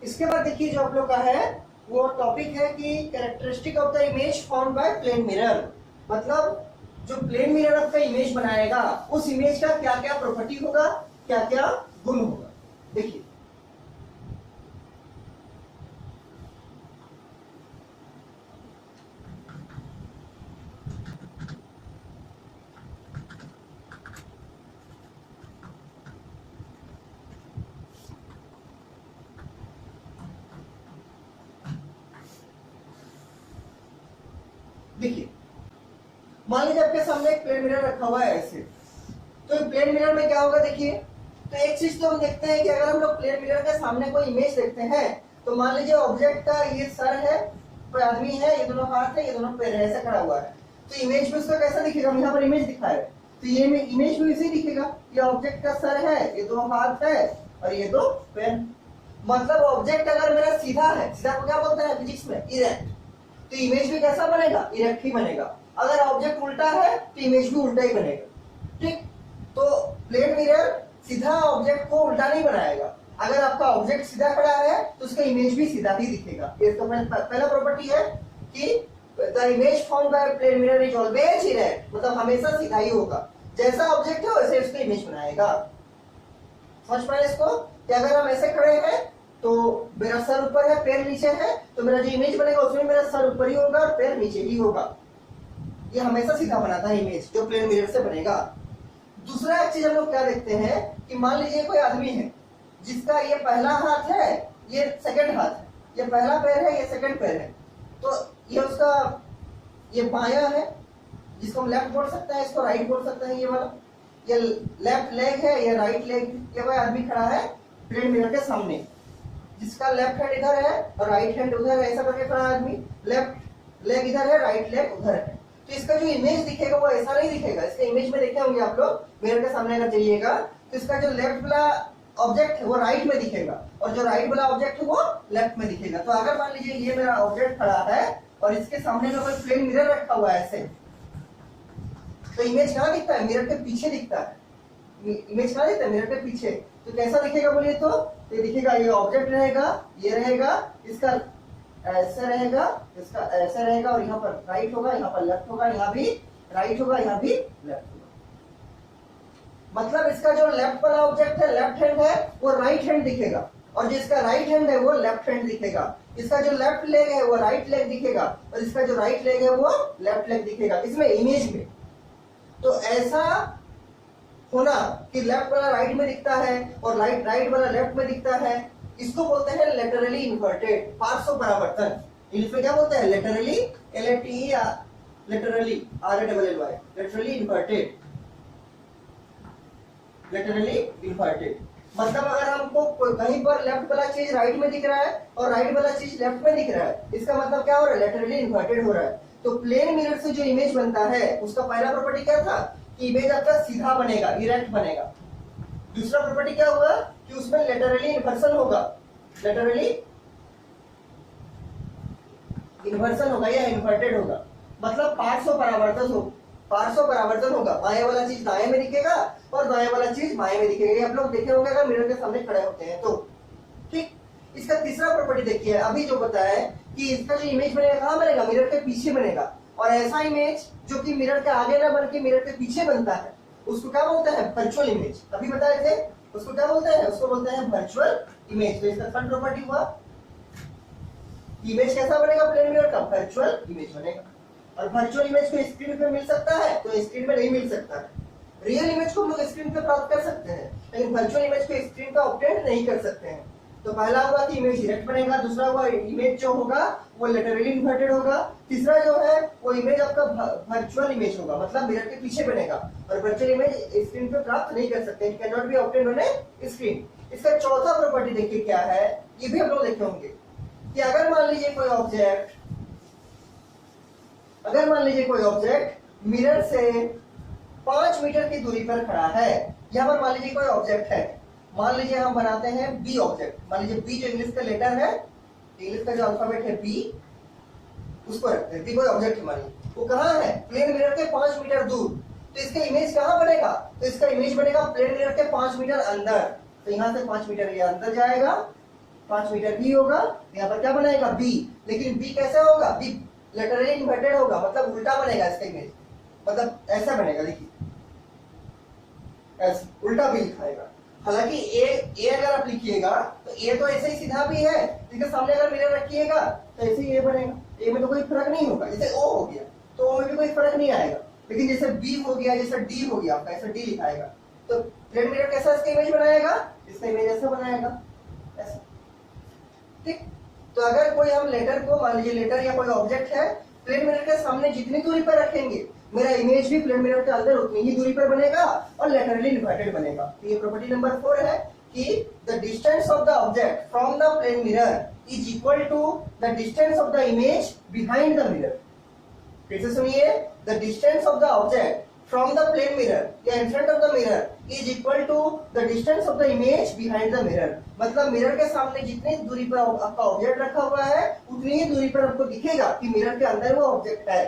इसके बाद देखिए जो आप लोग का है वो टॉपिक है कि characteristic of the image found by plane mirror, मतलब जो प्लेन मिरर आपका इमेज बनाएगा उस इमेज का क्या क्या प्रॉपर्टी होगा, क्या क्या गुण होगा। देखिए देखिए मान लीजिए आपके सामने एक प्लेन मिरर रखा हुआ है ऐसे, तो प्लेन मिरर में क्या होगा देखिए, तो एक चीज तो हम देखते हैं कि अगर हम लोग प्लेन मिरर के सामने कोई इमेज देखते हैं तो मान लीजिए ऑब्जेक्ट का ये सर है, कोई आदमी है, ये दोनों हाथ है, ये दोनों पैर है, ऐसा खड़ा हुआ है, तो इमेज में उसका कैसा दिखेगा, यहाँ पर इमेज दिखा है तो ये इमेज में इसे दिखेगा, ये ऑब्जेक्ट का सर है, ये दो हाथ है और ये दो पैर। मतलब ऑब्जेक्ट अगर मेरा सीधा है, सीधा को क्या बोलते हैं फिजिक्स में, इरेक्ट, तो इमेज भी कैसा बनेगा, इरेक्ट ही बनेगा। अगर ऑब्जेक्ट उल्टा है तो इमेज भी उल्टा ही बनेगा। ठीक, तो प्लेन मिरर सीधा ऑब्जेक्ट को उल्टा नहीं बनाएगा, अगर आपका ऑब्जेक्ट सीधा खड़ा है तो उसका इमेज भी सीधा ही दिखेगा। ये इसका पहला प्रॉपर्टी है कि the image found by plane mirror is always erect, मतलब हमेशा सीधा ही होगा, जैसा ऑब्जेक्ट है वैसे उसका इमेज बनाएगा। समझ पाए इसको कि अगर हम ऐसे खड़े हैं तो मेरा सर ऊपर है, पैर नीचे है, तो मेरा जो इमेज बनेगा उसमें मेरा सर ऊपर ही होगा और पैर नीचे ही होगा। ये हमेशा सीधा बनाता है इमेज जो प्लेन मिरर से बनेगा। दूसरा एक चीज हम लोग क्या देखते हैं कि मान लीजिए कोई आदमी है जिसका ये पहला हाथ है, ये सेकंड हाथ है, ये पहला पैर है, ये सेकंड पैर है, तो ये उसका ये बायां है जिसको हम लेफ्ट बोल सकते हैं, इसको राइट बोल सकते हैं, ये वाला ये लेफ्ट लेग है, ये राइट लेग। ये वह आदमी खड़ा है प्लेन मिरर के सामने जिसका लेफ्ट हैंड इधर है और राइट हैंड उधर है, ऐसा करके खड़ा आदमी, लेफ्ट लेग इधर है, राइट लेग उधर है। तो इसका जो इमेज दिखेगा वो ऐसा नहीं दिखेगा, इसका इमेज में देखे होंगे आप लोग मिरर के सामने अगर जाइएगा तो इसका जो लेफ्ट वाला ऑब्जेक्ट है वो राइट में दिखेगा और जो राइट वाला ऑब्जेक्ट है वो लेफ्ट में दिखेगा। तो अगर मान लीजिए ये मेरा ऑब्जेक्ट खड़ा है और इसके सामने में कोई प्लेन मिरर रखा हुआ है ऐसे, तो इमेज कहाँ दिखता है, मिरर के पीछे दिखता है। इमेज कहाँ दिखता है, मिरर के पीछे। तो कैसा दिखेगा बोलिए, तो ये दिखेगा, ये ऑब्जेक्ट रहेगा, ये रहेगा, इसका ऐसे रहेगा, इसका ऐसे रहेगा और यहाँ पर राइट होगा, यहाँ पर लेफ्ट होगा, यहाँ भी राइट होगा, यहाँ भी लेफ्ट होगा। मतलब इसका जो लेफ्ट वाला ऑब्जेक्ट है, लेफ्ट हैंड है, वो राइट हैंड दिखेगा और जिसका राइट हैंड है वो लेफ्ट हैंड दिखेगा। इसका जो लेफ्ट लेग है वो राइट लेग दिखेगा और इसका जो राइट लेग है वो लेफ्ट लेग दिखेगा इसमें इमेज में। तो ऐसा होना कि लेफ्ट वाला राइट में दिखता है और राइट वाला लेफ्ट में दिखता है, इसको बोलते हैं लेटरली इन्वर्टेड, पार्श्व परावर्तन। इंग्लिश में क्या बोलते हैं, laterally, LATE, laterally, RALLY, laterally inverted, laterally inverted. मतलब अगर हमको कहीं पर लेफ्ट वाला चीज राइट में दिख रहा है और राइट वाला चीज लेफ्ट में दिख रहा है, इसका मतलब क्या हो रहा है, लेटरली इन्वर्टेड हो रहा है। तो प्लेन मिरर से जो इमेज बनता है उसका पहला प्रॉपर्टी क्या था कि इमेज आपका सीधा बनेगा, इरेक्ट बनेगा। दूसरा प्रॉपर्टी क्या हुआ कि उसमें लेटरली इन्वर्सन होगा, लेटरली इन्वर्सन होगा या इन्वर्टेड होगा, मतलब पार्श्व परावर्तन होगा। बाएं वाला चीज दाएं में दिखेगा और दाएं वाला चीज बाएं में दिखेगा। ये आप लोग देखे होंगे अगर मिरर के सामने खड़े होते हैं तो। ठीक, इसका तीसरा प्रॉपर्टी देखिए, अभी जो बताया है कि इसका जो इमेज बनेगा कहाँ बनेगा, मिरर के पीछे बनेगा। और ऐसा इमेज जो कि मिरर के आगे ना बन के मिरर के पीछे बनता है उसको क्या बोलते हैं, वर्चुअल इमेज। अभी बताए थे उसको क्या बोलते हैं, उसको बोलते हैं वर्चुअल इमेज। तो इसका थर्ड प्रॉपर्टी हुआ, इमेज कैसा बनेगा प्लेन मिरर का, वर्चुअल इमेज बनेगा। और वर्चुअल इमेज को स्क्रीन पे मिल सकता है तो स्क्रीन में नहीं मिल सकता है। रियल इमेज को हम लोग स्क्रीन पे प्राप्त कर सकते हैं लेकिन वर्चुअल इमेज को स्क्रीन पे ऑब्टेन नहीं कर सकते हैं। तो पहला हुआ कि इमेज डायरेक्ट बनेगा, दूसरा हुआ इमेज जो होगा वो लेटरली इन्वर्टेड होगा, तीसरा जो है वो इमेज आपका वर्चुअल इमेज होगा, मतलब मिरर के पीछे बनेगा और वर्चुअल इमेज स्क्रीन पे प्राप्त नहीं कर सकते, it can not be obtained on A screen. इसका चौथा प्रॉपर्टी देखिए क्या है, ये भी हम लोग देखे होंगे कि अगर मान लीजिए कोई ऑब्जेक्ट मिरर से 5 मीटर की दूरी पर खड़ा है। यहाँ पर मान लीजिए कोई ऑब्जेक्ट है, मान लीजिए हम बनाते हैं बी ऑब्जेक्ट, मान लीजिए बी जो इंग्लिश का लेटर है, इंग्लिश का जो अल्फाबेट है बी, उसको रखते हैं। बी कोई ऑब्जेक्ट है, मानिए वो कहाँ है, प्लेन मिरर के 5 मीटर दूर। तो इसका इमेज कहाँ बनेगा, तो इसका इमेज बनेगा प्लेन मिरर के 5 मीटर अंदर। तो यहाँ से 5 मीटर ये अंदर जाएगा, 5 मीटर बी होगा, यहाँ पर क्या बनाएगा बी, लेकिन बी कैसा होगा, बी लेटरली इन्वर्टेड होगा, मतलब उल्टा बनेगा इसका इमेज, मतलब ऐसा बनेगा, देखिए ऐसे उल्टा बी लिखाएगा। हालांकि ए अगर आप लिखिएगा तो ए तो ऐसे ही सीधा भी है, इसके सामने अगर मिरर रखिएगा तो ऐसे ही ए बनेगा, ए में तो कोई फर्क नहीं होगा। जैसे ओ हो गया तो ओ में भी कोई फर्क नहीं आएगा, लेकिन जैसे बी हो गया, जैसे डी हो गया आपका, ऐसा डी लिखाएगा तो प्लेन मिरर कैसा इसका इमेज बनाएगा, इसका इमेज ऐसा बनाएगा, ऐसा, ठीक। तो अगर कोई हम लेटर को, मान लीजिए लेटर या कोई ऑब्जेक्ट है, प्लेन मिरर के सामने जितनी दूरी पर रखेंगे मेरा इमेज भी प्लेन मिरर के अंदर उतनी ही दूरी पर बनेगा और लेटरली इन्वर्टेड बनेगा। तो ये प्रॉपर्टी नंबर 4 है कि the distance of the object from the plane mirror is equal to the distance of the image behind the mirror. फिर से सुनिए, the distance of the object from the plane mirror या in front of the mirror is equal to the distance of the image behind the mirror. मतलब mirror के सामने जितनी दूरी पर आपका ऑब्जेक्ट रखा हुआ है उतनी ही दूरी पर आपको दिखेगा कि मिरर के अंदर वो ऑब्जेक्ट है,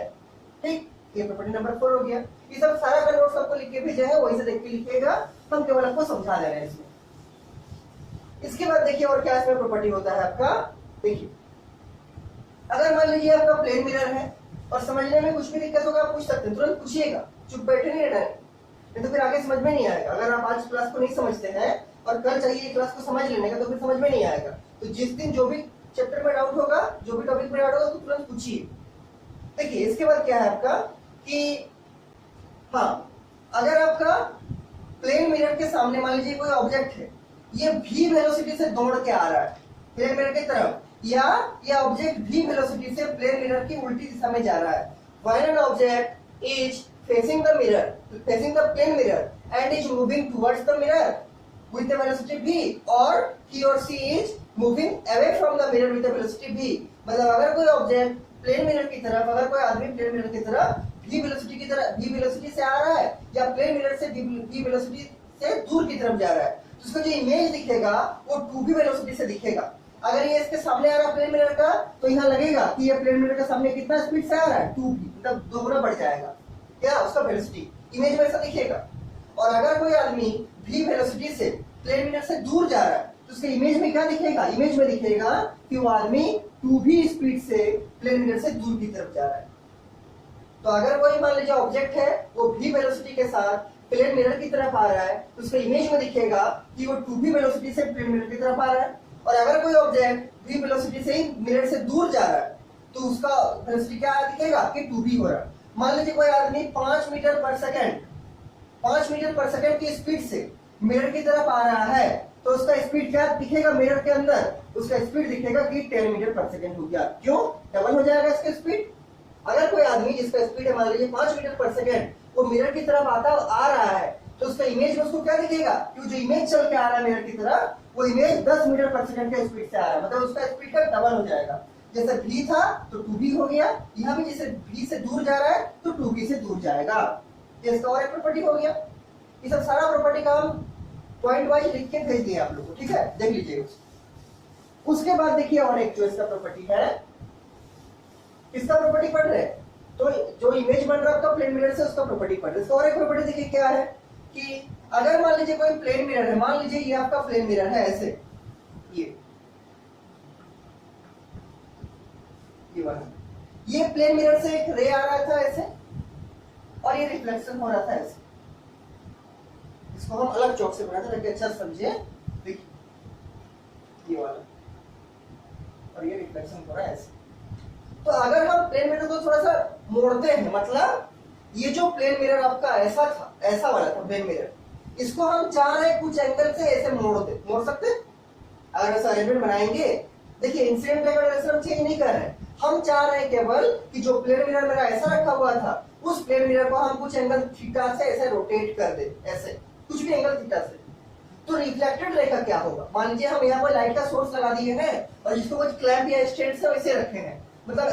ठीक। ये प्रॉपर्टी नंबर 4 हो गया। ये सब सारा का नोट्स आपको लिख के भेजा है, वही से देख के लिखिएगा, हम केवल आपको समझा दे रहे हैं इसमें। इसके बाद देखिए और क्या इसमें प्रॉपर्टी होता है आपका, देखिए अगर मान लीजिए आपका प्लेन मिरर है और समझने में कुछ भी दिक्कत होगा आप पूछ सकते हैं, तुरंत पूछिएगा, चुप बैठे नहीं रहना है, नहीं तो फिर आगे समझ में नहीं आएगा। अगर आप आज क्लास को नहीं समझते हैं और कल चाहिए क्लास को समझ लेने का तो फिर समझ में नहीं आएगा। तो जिस दिन जो भी चैप्टर में डाउट होगा, जो भी टॉपिक में डाउट होगा तो तुरंत पूछिए। देखिए इसके बाद क्या है आपका कि हाँ, अगर आपका प्लेन मिरर के सामने मान लीजिए कोई ऑब्जेक्ट है, ये v वेलोसिटी से दौड़ के आ रहा है प्लेन मिरर की तरफ, या ये ऑब्जेक्ट v वेलोसिटी से प्लेन मिरर की उल्टी दिशा में जा रहा है। When an object is facing the mirror, facing the plane mirror and is moving towards the mirror with the velocity v or he or she is moving away from the mirror with the velocity v। मतलब अगर कोई object plane mirror की तरफ, अगर कोई आदमी plane mirror की तरफ v वेलोसिटी की तरफ, v वेलोसिटी से आ रहा है या प्लेन मिरर से v वेलोसिटी से दूर की तरफ जा रहा है, तो उसका जो इमेज दिखेगा वो 2v वेलोसिटी से दिखेगा। अगर ये इसके सामने आ रहा है प्लेन मिरर का तो यहाँ लगेगा कि ये प्लेन मिरर के सामने कितना स्पीड से आ रहा है, 2v, मतलब 2 गुना बढ़ जाएगा क्या उसका वेलोसिटी, इमेज में ऐसा दिखेगा। और अगर कोई आदमी v वेलोसिटी से प्लेन मिरर से दूर जा रहा है तो उसके इमेज में क्या दिखेगा, इमेज में दिखेगा कि वो आदमी 2v स्पीड से प्लेन मिरर से दूर की तरफ जा रहा है। तो अगर कोई मान लीजिए ऑब्जेक्ट है वो v वेलोसिटी के साथ प्लेन मिरर की तरफ आ रहा है तो उसके इमेज में दिखेगा कि वो 2v वेलोसिटी से प्लेन मिरर की तरफ आ रहा है। और अगर कोई ऑब्जेक्ट v वेलोसिटी से ही मिरर से दूर जा रहा है तो उसका वेलोसिटी क्या दिखेगा कि 2v हो रहा है। मान लीजिए कोई आदमी 5 मीटर पर सेकंड की स्पीड से मिरर की तरफ आ रहा है तो उसका स्पीड क्या दिखेगा मिरर के अंदर, उसका स्पीड दिखेगा कि 10 मीटर पर सेकंड हो गया। क्यों, डबल हो जाएगा इसका स्पीड। अगर कोई आदमी जिसका स्पीड है मान लीजिए 5 मीटर पर सेकंड, वो मिरर की तरफ आ रहा है तो उसका इमेज में उसको क्या दिखेगा कि जो इमेज चल के आ रहा है मिरर की तरफ वो इमेज 10 मीटर पर सेकंड के स्पीड से आ रहा है, मतलब उसका स्पीड का डबल हो जाएगा। जैसे v था तो 2v हो गया, यहाँ भी जैसे v से दूर जा रहा है तो 2v से दूर जाएगा। ये इसका और एक प्रॉपर्टी हो गया। ये सब सारा प्रॉपर्टी का हम पॉइंट वाइज लिख के भेज दिए आप लोगों को, ठीक है, देख लीजिए। उसके बाद देखिए और एक जो इसका प्रॉपर्टी है, इसका प्रॉपर्टी पढ़ रहे हैं तो जो इमेज बन रहा है आपका प्लेन मिरर से उसका प्रॉपर्टी पढ़ रहे हैं। और एक प्रॉपर्टी देखिए क्या है कि अगर मान लीजिए कोई प्लेन मिरर है, मान लीजिए ये आपका प्लेन मिरर है ऐसे, ये वाला, ये प्लेन मिरर से एक रे आ रहा था ऐसे और ये रिफ्लेक्शन हो रहा था ऐसे। इसको हम अलग चौक से बनाते ताकि अच्छा समझे। देखिए ये वाला और ये रिफ्लेक्शन हो रहा है ऐसे। तो अगर हम प्लेन मिरर को थोड़ा सा मोड़ते हैं, मतलब ये जो प्लेन मिरर आपका ऐसा था, ऐसा वाला था प्लेन मिरर, इसको हम चाह रहे हैं कुछ एंगल से ऐसे मोड़ सकते हैं। अगर ऐसा अरेंजमेंट बनाएंगे, देखिए इंसिडेंट डायरेक्शन हम चेंज नहीं कर रहे हैं, हम चाह रहे हैं केवल कि जो प्लेन मिरर मेरा ऐसा रखा हुआ था उस प्लेन मिरर को हम कुछ एंगल थीटा से ऐसे रोटेट कर दे, ऐसे कुछ भी एंगल थीटा से। तो रिफ्लेक्टेड रे का क्या होगा, मान लीजिए हम यहाँ पर लाइट का सोर्स लगा दिए हैं और जिसको कुछ क्लैंप या स्टैंड से वैसे रखे हैं, मतलब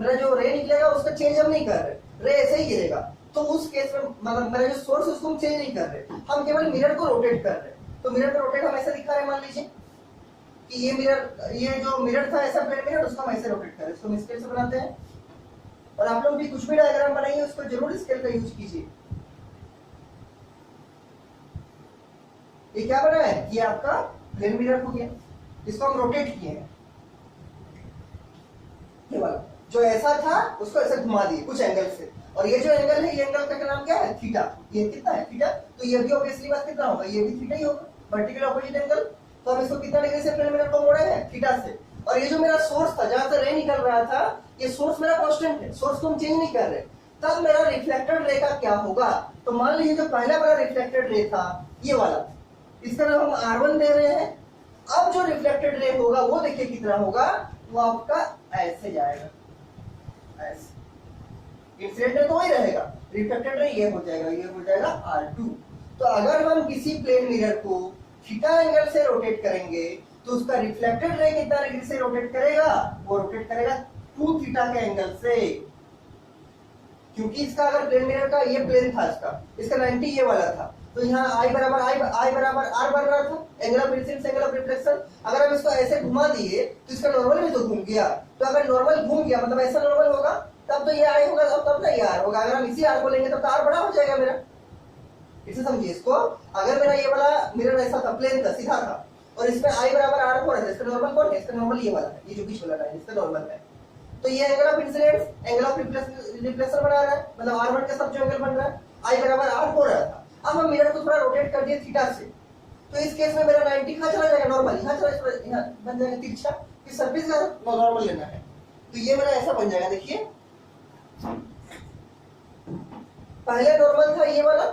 मेरा जो रे निकलेगा उसका चेंज हम नहीं कर रहे, रे ऐसे ही गिरेगा। तो उस केस में मतलब मेरा जो सोर्स उसको हम चेंज नहीं कर रहे, हम केवल मिरर को रोटेट कर रहे। तो मिरर को रोटेट हम ऐसे दिखा रहे हैं, मान लीजिए कि ये मिरर, ये जो मिरर था ऐसा प्लेन मिरर, उसको हम ऐसे रोटेट कर रहे हैं। इसको हम स्केल से बनाते हैं और आप लोग भी कुछ भी डायग्राम बनाइए उसको जरूर स्केल का यूज कीजिए। ये क्या बना है, ये आपका प्लेन मिरर हो गया। इसको हम रोटेट किए हैं, ये वाला जो ऐसा था उसको ऐसे घुमा दिए कुछ एंगल से, और ये जो एंगल है, ये एंगल का नाम क्या है? थीटा। ये कितना है? थीटा। तो ये भी ऑब्वियसली बात कितना होगा? ये भी थीटा ही होगा, वर्टिकल ऑपोजिट एंगल। तो हम इसको कितना डिग्री से प्लेन मिरर को मोड़े हैं? थीटा से। और ये जो मेरा सोर्स था जहां से रे निकल रहा था, ये सोर्स मेरा कांस्टेंट है, सोर्स को हम चेंज नहीं कर रहे। तब मेरा रिफ्लेक्टेड रे का क्या होगा? तो मान लीजिए जो पहला वाला रिफ्लेक्टेड रे था ये वाला, इसका नाम हम R1 दे रहे हैं। अब जो रिफ्लेक्टेड रे होगा वो देखिए कितना होगा, वो आपका ऐसे जाएगा, ऐसे। इंसिडेंट रे तो वही रहेगा, रिफ्लेक्टेड रे ये हो जाएगा, ये हो जाएगा R2। तो अगर हम किसी प्लेन मिरर को थीटा एंगल से रोटेट करेंगे तो उसका रिफ्लेक्टेड रे कितना डिग्री से रोटेट करेगा? वो रोटेट करेगा 2 थीटा के एंगल से। क्योंकि इसका अगर प्लेन मिरर का ये प्लेन था, इसका 90 ये वाला था, तो यहाँ I बराबर R बन रहा था, angle of incidence angle of reflection. अगर हम इसको ऐसे घुमा दिए तो इसका नॉर्मल भी तो घूम गया। तो अगर नॉर्मल घूम गया मतलब ऐसा नॉर्मल होगा तब तो ये I होगा, तब ना ये R होगा। अगर हम इसी R को लेंगे तो R बड़ा हो जाएगा मेरा। इसे समझिए इसको, अगर मेरा ये वाला मिरर ऐसा था, प्लेन था, सीधा था, और इसमें I बराबर R हो रहा है, इसका नॉर्मल कौन है? इसका नॉर्मल ये वाला है, ये जो बीच वाला है इसका नॉर्मल है। तो ये angle of incidence angle of reflection बना रहा है, मतलब R1 के साथ जो एंगल बन रहा है I बराबर R हो रहा था। अब हम मिरर को थोड़ा रोटेट कर दिए थीटा से, तो इस केस में मेरा 90 कहां चला जाएगा? नॉर्मल यहाँ चला, यहाँ बन जाएगा तिरछा, इस सरफेस का नॉर्मल लेना है। तो ये मेरा ऐसा बन जाएगा, देखिए पहले नॉर्मल था ये वाला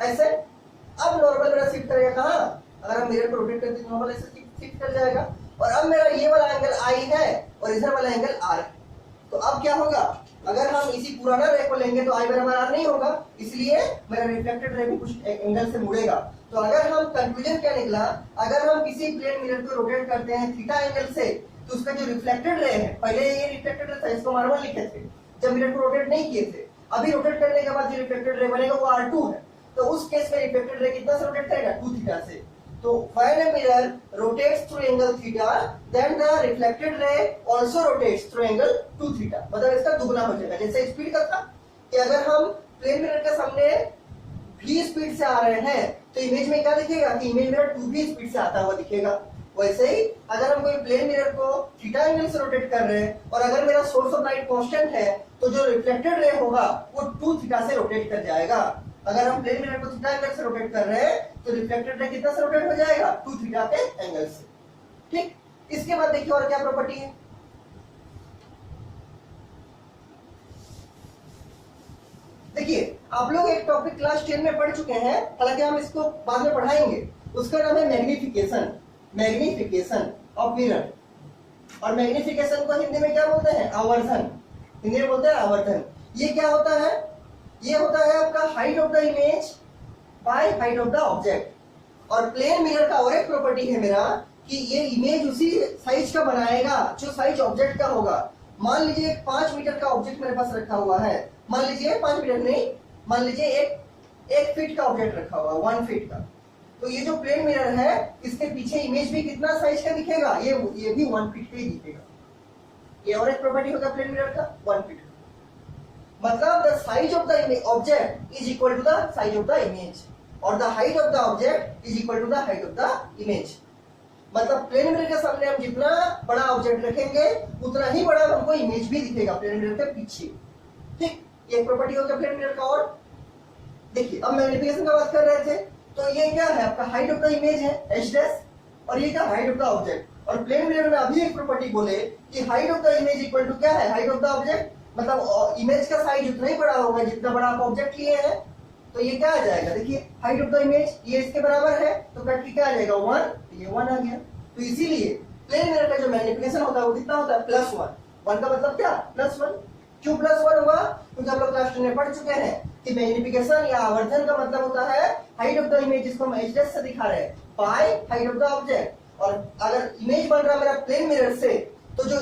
ऐसे, अब नॉर्मल मेरा शिफ्ट करेगा कहां? अगर हम मिरर को रोटेट करते हैं नॉर्मल ऐसे शिफ्ट कर जाएगा, और अब मेरा ये वाला एंगल I है और इधर वाला एंगल R है। तो अब क्या होगा? अगर हम इसी पुराना रे को लेंगे तो I बराबर R नहीं होगा, इसलिए मेरा रिफ्लेक्टेड रे भी कुछ एंगल से मुड़ेगा। तो अगर हम कंक्लूजन क्या निकला, अगर हम किसी प्लेन मिरर को रोटेट करते हैं थीटा एंगल से तो उसका जो रिफ्लेक्टेड रे है, पहले ये रिफ्लेक्टेड रे था, इसको R1 लिखे थे जब मिरर को रोटेट नहीं किए थे, अभी रोटेट करने के बाद जो रिफ्लेक्टेड रे बनेगा वो R2 है। तो उस केस में रिफ्लेक्टेड रे कितना से रोटेट करेगा? 2 थीटा से। तो when a mirror rotates through angle theta, then the reflected ray also rotates through angle 2 theta। मतलब इसका दुगना हो जाएगा। जैसे स्पीड का था कि अगर हम प्लेन मिरर के सामने v स्पीड से आ रहे हैं तो इमेज में क्या दिखेगा कि इमेज मिरर 2v स्पीड से आता हुआ दिखेगा। वैसे ही अगर हम कोई प्लेन मिरर को थीटा एंगल से रोटेट कर रहे हैं और अगर मेरा सोर्स ऑफ लाइट कांस्टेंट है तो जो रिफ्लेक्टेड रे होगा वो 2 थीटा से रोटेट कर जाएगा। अगर हम प्लेन मिरर को थीटा एंगल से रोटेट कर रहे हैं तो रिफ्लेक्टेड रे कितना से रोटेट हो जाएगा? 2 थीटा के एंगल से। ठीक, इसके बाद देखिए और क्या प्रॉपर्टी है। देखिए आप लोग एक टॉपिक क्लास 10 में पढ़ चुके हैं, हालांकि हम इसको बाद में पढ़ाएंगे, उसका नाम है मैग्निफिकेशन। मैग्निफिकेशन ऑफ मिरर, और मैग्निफिकेशन को हिंदी में क्या बोलते हैं? आवर्धन। हिंदी में बोलते हैं आवर्धन। ये क्या होता है? ये होता है आपका height of the image by height of the object. और प्लेन मिरर का और एक प्रॉपर्टी है मेरा कि ये इमेज उसी साइज का बनाएगा जो साइज ऑब्जेक्ट का होगा। मान लीजिए एक 5 मीटर का ऑब्जेक्ट मेरे पास रखा हुआ है, मान लीजिए 5 मीटर नहीं, मान लीजिए एक फीट का ऑब्जेक्ट रखा हुआ है, 1 फीट का। तो ये जो प्लेन मिरर है इसके पीछे इमेज भी कितना साइज का दिखेगा? ये भी 1 फीट का ही दिखेगा। ये और एक प्रॉपर्टी होगा प्लेन मिरर का, 1 फीट। मतलब the size of the object is equal to the size of the image, और the height of the object is equal to the height of the image. मतलब प्लेन मिरर के सामने हम जितना बड़ा object रखेंगे उतना ही बड़ा हमको इमेज भी दिखेगा प्लेन मिरर के पीछे। ठीक, ये प्रॉपर्टी हो गया प्लेन मिरर का। और देखिए अब मैग्निफिकेशन का बात कर रहे थे, तो ये क्या है आपका हाइट ऑफ द इमेज है h डैश, और ये क्या हाइट ऑफ द ऑब्जेक्ट। और प्लेन मिरर में अभी एक प्रॉपर्टी बोले कि height of the image equal to क्या है? Height of the object. मतलब इमेज का साइज उतना ही बड़ा होगा जितना बड़ा आप ऑब्जेक्ट लिए हैं। तो ये क्या आ जाएगा? देखिए हाइट ऑफ द इमेज ये इसके बराबर है, तो कट के क्या आ जाएगा? 1, तो ये 1 आ गया। तो इसीलिए प्लेन मिरर का जो मैग्निफिकेशन होता है वो कितना होता है? +1। 1 का मतलब क्या? +1। क्यों +1 हुआ? क्योंकि हम लोग क्लास 10 में पढ़ चुके हैं कि मैग्निफिकेशन या आवर्धन का मतलब होता है हाइट ऑफ द इमेज, जिसको हम h से दिखा रहे हैं, by height of the object. और अगर इमेज बन रहा मेरा प्लेन मिरर से तो जो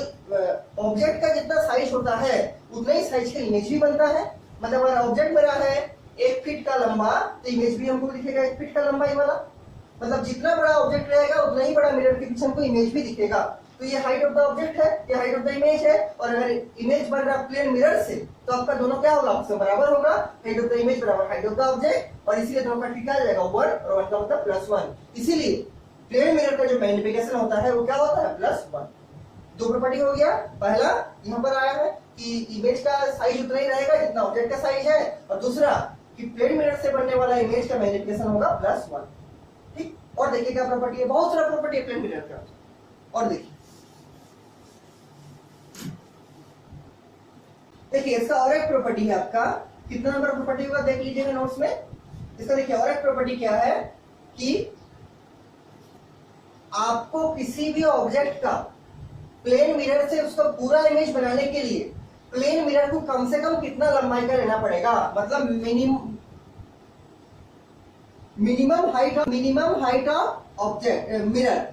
ऑब्जेक्ट का जितना साइज होता है उतना ही साइज का इमेज भी बनता है। मतलब अगर ऑब्जेक्ट मेरा है 1 फीट का लंबा तो इमेज भी हमको दिखेगा 1 फीट का लंबा ही वाला। मतलब जितना बड़ा ऑब्जेक्ट रहेगा उतना ही बड़ा मिरर के पीछे हमको इमेज भी दिखेगा। तो ये हाइट ऑफ द ऑब्जेक्ट है, ये हाइट ऑफ द इमेज है। और अगर इमेज बन रहा प्लेन मिरर से तो आपका दोनों क्या होगा? आपसे बराबर होगा, हाइट ऑफ द इमेज बराबर हाइट ऑफ द ऑब्जेक्ट, और इसीलिए दोनों का ठीक आ जाएगा 1, और 1 का मतलब +1। इसीलिए प्लेन मिरर का जो मैग्निफिकेशन होता है वो क्या होता है +1। दो प्रॉपर्टी हो गया। पहला यहाँ पर आया है कि इमेज का साइज उतना ही रहेगा जितना ऑब्जेक्ट का साइज है, और दूसरा कि प्लेन मिरर से बनने वाला इमेज का मैग्निफिकेशन होगा +1। ठीक, और देखिए क्या प्रॉपर्टी है, बहुत सारा प्रॉपर्टी है प्लेन मिरर का। और देखिए इसका और एक प्रॉपर्टी है आपका, कितना नंबर प्रॉपर्टी होगा देख लीजिएगा नोट्स में। इसका देखिए और एक प्रॉपर्टी क्या है कि आपको किसी भी ऑब्जेक्ट का प्लेन मिरर से उसका पूरा इमेज बनाने के लिए प्लेन मिरर को कम से कम कितना लंबाई का लेना पड़ेगा, मतलब minimum height of object mirror.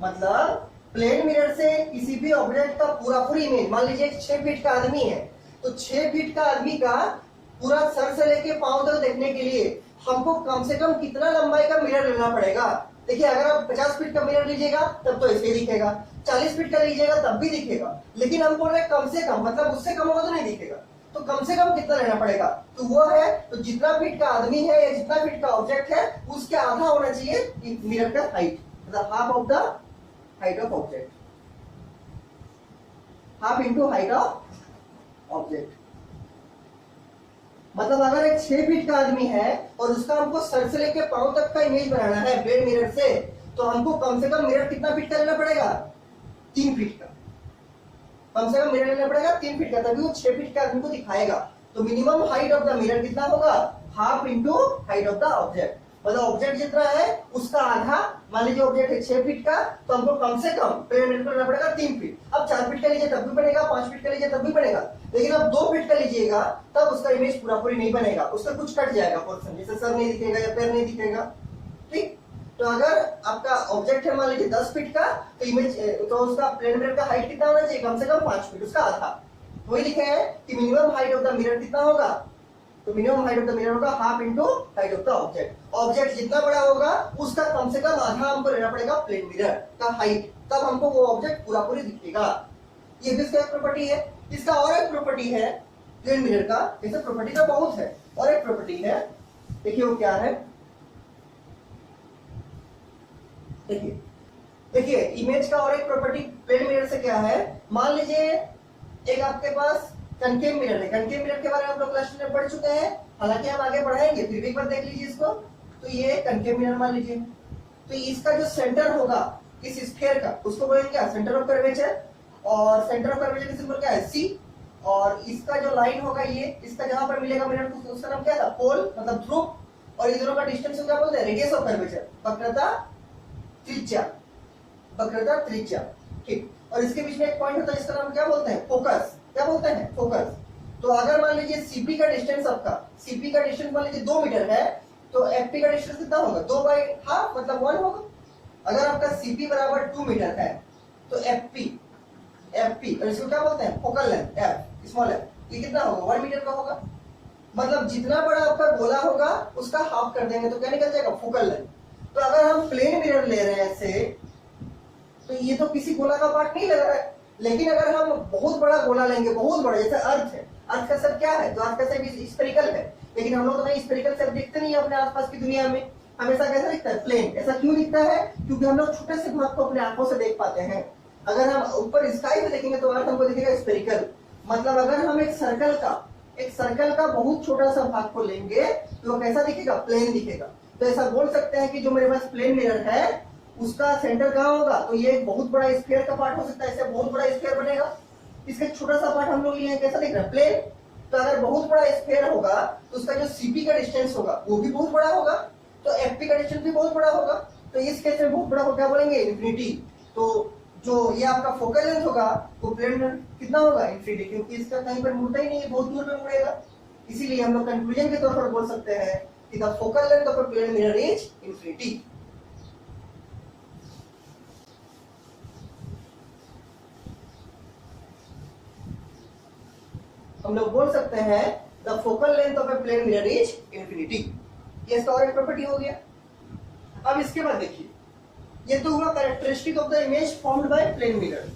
मतलब प्लेन मिरर से किसी भी ऑब्जेक्ट का पूरी इमेज, मान लीजिए 6 फीट का आदमी है, तो 6 फीट का आदमी का पूरा सर से लेके पांव तक देखने के लिए हमको कम से कम कितना लंबाई का मिरर लेना पड़ेगा। देखिए अगर आप 50 फीट का मिरर लीजिएगा तब तो ऐसे ही दिखेगा, 40 फीट का लीजिएगा तब भी दिखेगा, लेकिन हम बोल रहे हैं कम से कम, मतलब उससे कम होगा तो नहीं दिखेगा। तो कम से कम कितना लेना पड़ेगा, तो वो है तो जितना फीट का आदमी है या जितना फीट का ऑब्जेक्ट है उसके आधा होना चाहिए मिरर का हाइट, मतलब half of the height of object, half into height of object. मतलब अगर एक 6 फीट का आदमी है और उसका हमको सर से लेके पांव तक का इमेज बनाना है प्लेन मिरर से, तो हमको कम से कम मिरर कितना फीट का लेना पड़ेगा, 3 फीट का। कम से कम मिरर लेना पड़ेगा 3 फीट का, तभी वो 6 फीट के आदमी को दिखाएगा। तो minimum height of the mirror कितना होगा, half into height of the object. मतलब ऑब्जेक्ट जितना है उसका आधा, मान लीजिए ऑब्जेक्ट है 6 फीट का, तो हमको कम से कम प्लेन मिरर को लेना पड़ेगा 3 फीट। अब 4 फीट का लीजिए तब भी बनेगा, 5 फीट का लीजिए तब भी बनेगा, लेकिन अब 2 फीट का लीजिएगा तब उसका इमेज पूरी नहीं बनेगा, उसका कुछ कट जाएगा पोर्शन, जैसे सर नहीं दिखेगा या पैर नहीं दिखेगा। ठीक, तो अगर आपका ऑब्जेक्ट है मान लीजिए 10 फीट का, तो इमेज तो उसका प्लेन मिरर का हाइट कितना होना चाहिए, कम से कम 5 फीट, उसका आधा। वही लिखे हैं कि minimum height of the mirror कितना होगा, तो minimum height of the mirror होगा half into height of the object. Object जितना बड़ा होगा उसका कम से कम आधा हमको लेना पड़ेगा प्लेन मिरर का हाइट, तब हमको वो ऑब्जेक्ट पूरी दिखेगा। ये भी इसका एक प्रॉपर्टी है। इसका और एक प्रॉपर्टी है प्लेन मिरर का, जैसे प्रॉपर्टी का बहुत है, और एक प्रॉपर्टी है, देखिए वो क्या है। देखिए इमेज का और एक प्रॉपर्टी प्लेन मिरर से क्या है, मान लीजिए एक आपके पास कनकेव मिरर है। कनकेव मिरर के बारे में आप लोग क्लास में पढ़ चुके हैं, हालांकि हम आगे बढ़ाएंगे, फिर भी एक बार देख लीजिए इसको। तो ये कनकेव मिरर मान लीजिए, तो इसका जो सेंटर होगा इस स्फीयर का, उसको बोलेंगे क्या, सेंटर ऑफ कर्वेचर। और सेंटर ऑफ कर्वेचर का सिंबल क्या है, C। और इसका जो लाइन होगा ये, इसका जहां पर मिलेगा मिरर को उसका नाम क्या था, पोल, मतलब ध्रुव। और ये दोनों का डिस्टेंस को क्या बोलते हैं, रेडियस ऑफ कर्वेचर, वक्रता त्रिज्या, वक्रता त्रिज्या। ठीक, और इसके बीच में एक पॉइंट होता है जिसका नाम क्या बोलते हैं, फोकस। क्या बोलते हैं, फोकस। तो अगर मान लीजिए CP का डिस्टेंस, आपका CP का डिस्टेंस मान लीजिए 2 मीटर है, तो FP का डिस्टेंस कितना होगा, 2/2 मतलब 1 होगा। अगर आपका CP बराबर 2 मीटर है तो FP और इसको क्या बोलते हैं, focal length, F small f, ये कितना होगा, 1 मीटर का होगा। मतलब जितना बड़ा आपका गोला होगा उसका हाफ कर देंगे तो क्या निकल जाएगा, फोकल लेंथ। तो अगर हम प्लेन मिरर ले रहे हैं ऐसे, तो ये तो किसी गोला का पार्ट नहीं लग रहा है, लेकिन अगर हम बहुत बड़ा गोला लेंगे, बहुत बड़ा, जैसे अर्थ है, अर्थ का शेप क्या है, तो अर्थ का शेप स्फेरिकल है, लेकिन हम लोग तो नहीं स्फेरिकल शेप देखते नहीं है अपने आसपास की दुनिया में, हमेशा कैसा दिखता है, प्लेन। ऐसा क्यों दिखता है, क्योंकि हम लोग छोटे से भाग को अपने आंखों से देख पाते हैं। अगर हम ऊपर स्काई में देखेंगे तो अर्थ हमको दिखेगा स्फेरिकल। मतलब अगर हम एक सर्कल का बहुत छोटा सा भाग को लेंगे तो वो कैसा दिखेगा, प्लेन दिखेगा। तो ऐसा बोल सकते हैं कि जो मेरे पास प्लेन मिरर है उसका सेंटर कहाँ होगा, तो ये एक बहुत बड़ा स्फीयर का पार्ट हो सकता है, ऐसे बहुत बड़ा स्फीयर बनेगा। इसका छोटा सा पार्ट हम लोग लिए हैं, कैसा दिख रहा है, प्लेन। तो अगर बहुत बड़ा स्फीयर होगा तो उसका जो CP का डिस्टेंस होगा वो भी बहुत बड़ा होगा, तो FP का डिस्टेंस भी बहुत बड़ा होगा। तो इस केस में बहुत बड़ा हो क्या बोलेंगे, इन्फिनिटी। तो जो ये आपका फोकल लेंथ होगा वो प्लेन में कितना होगा, इन्फिनिटी, क्योंकि इसका कहीं पर मुड़ता ही नहीं है, बहुत दूर में मुड़ेगा। इसीलिए हम लोग कंक्लूजन के तौर पर बोल सकते हैं कि the focal length of a plane mirror is infinity. हम लोग बोल सकते हैं the focal length of a plane mirror is infinity. ये इसका और एक प्रॉपर्टी हो गया। अब इसके बाद देखिए, ये तो हुआ characteristic of the image formed by plane mirror.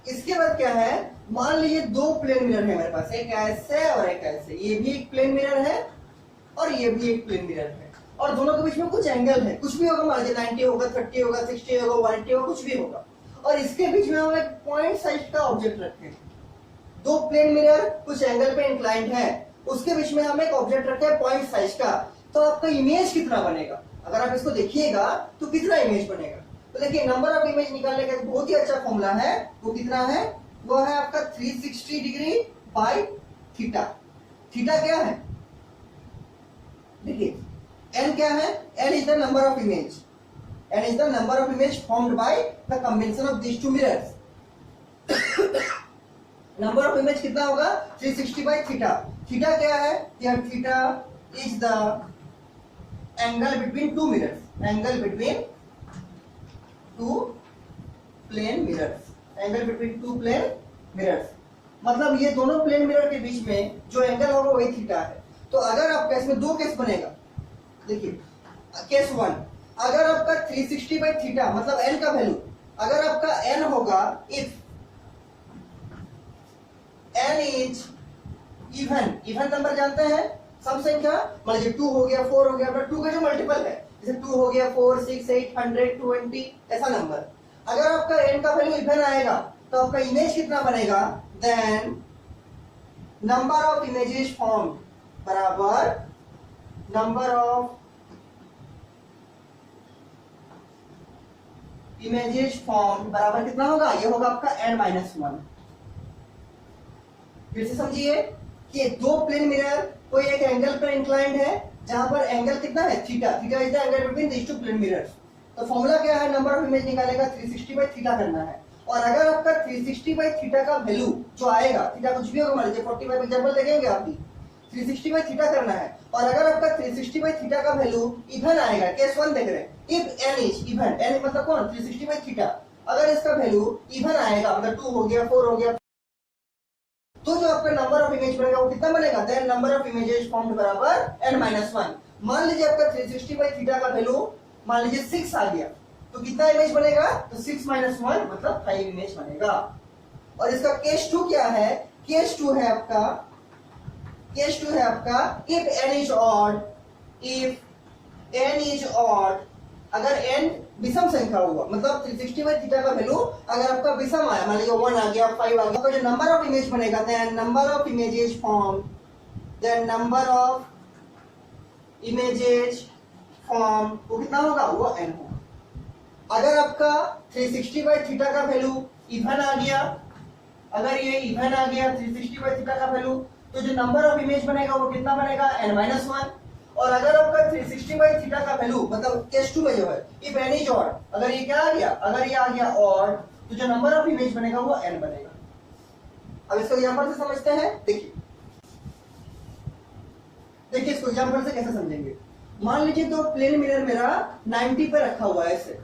इसके बाद क्या है, मान लीजिए दो प्लेन मिरर है मेरे पास, एक ऐसे और एक ऐसे, ये भी एक प्लेन मिरर है और ये भी एक प्लेन मिरर है, और दोनों के बीच में कुछ एंगल है, कुछ भी होगा, मान लीजिए 90 होगा, 30 होगा, 60 होगा, 180 होगा, कुछ भी होगा, और इसके बीच में हम एक पॉइंट साइज का ऑब्जेक्ट रखे हैं। दो प्लेन मिरर कुछ एंगल पे इंक्लाइंड है, उसके बीच में हम एक ऑब्जेक्ट रखे हैं पॉइंट साइज का, तो आपका इमेज कितना बनेगा? अगर आप इसको देखिएगा तो कितना इमेज बनेगा? तो देखिए नंबर ऑफ इमेज निकालने का एक बहुत ही अच्छा फॉर्मूला है, वो कितना है? वो है आपका 360 डिग्री बाय थीटा। थीटा क्या है? देखिए n क्या है? n is the number of image, n is the number of image formed by the combination of these two mirrors. Number of image कितना होगा? 360 बाय थीटा। थीटा क्या है? यार theta is the angle between two mirrors, angle between two plane mirrors, angle between two plane mirrors, मतलब ये दोनों plane mirror के बीच में जो एंगल होगा वही थीटा है। तो अगर आपका इसमें दो केस बनेगा, देखिए केस 1, अगर आपका 360 बाय थीटा मतलब n का वैल्यू, अगर आपका n होगा, if n is even, even number जानते हैं, सम संख्या, मान लीजिए 2 हो गया, 4 हो गया, बट 2 का जो मल्टीपल है, जैसे 2 हो गया, 4, 6, 8, 100, 20, ऐसा नंबर, अगर आपका n का वैल्यू इवन आएगा तो आपका इमेज कितना बनेगा? Then number of images formed बराबर नंबर ऑफ इमेजेस फॉर्म्ड बराबर कितना होगा? ये होगा आपका n-1। फिर से समझिए कि दो प्लेन मिरर कोई एक एंगल पर इंक्लाइंड है, जहां पर एंगल कितना है? Theta. Theta is the angle between these two plane mirrors. तो फॉर्मूला क्या है? नंबर ऑफ इमेज निकालेगा 360 बाय थीटा करना है, और अगर आपका 360 बाय थीटा का वैल्यू जो आएगा, थीटा कुछ भी होगा, मान लीजिए 45 एग्जांपल देखेंगे आप भी, 360 बाय थीटा करना है, और अगर आपका 360 बाय थीटा का वैल्यू इवन आएगा, केस 1 देख रहे हैं, if n is even, n मतलब कौन? 360 बाय थीटा, अगर इसका वैल्यू इवन आएगा, मतलब 2 हो गया, 4 हो गया, तो जो आपका नंबर ऑफ इमेज बनेगा वो कितना बनेगा? Then number of images formed बराबर n-1। मान लीजिए आपका 360 बाय थीटा का वैल्यू मान लीजिए 6 आ गया, तो कितना इमेज बनेगा? तो 6 - 1 मतलब 5 इमेज बनेगा। और इसका केस 2 क्या है? केस 2 है आपका if n is odd, if n is odd, अगर n विषम संख्या होगा, मतलब 360 बाय थीटा का वैल्यू अगर आपका विषम आया, मान लीजिए 1 आ गया, 5 आ गया, तो जो नंबर ऑफ इमेज बनेगा, then number of images form, then number of images form वो कितना होगा? वो n होगा। अगर आपका 360 बाय थीटा का वैल्यू इवन आ गया, अगर ये इवन आ गया 360 बाय थीटा का वैल्यू, तो जो नंबर ऑफ इमेज बनेगा वो कितना बनेगा? n-1। और अगर आपका 360 बाय थीटा का वैल्यू मतलब केस 2 में जो है इफ n इज ऑड, अगर ये क्या आ गया? अगर ये आ गया ऑड, तो जो नंबर ऑफ इमेज बनेगा वो n बनेगा। अब इसको एग्जांपल से समझते हैं, देखिए इसको एग्जांपल से कैसे समझेंगे। मान लीजिए दो प्लेन मिरर मेरा 90 पे रखा हुआ है ऐसे,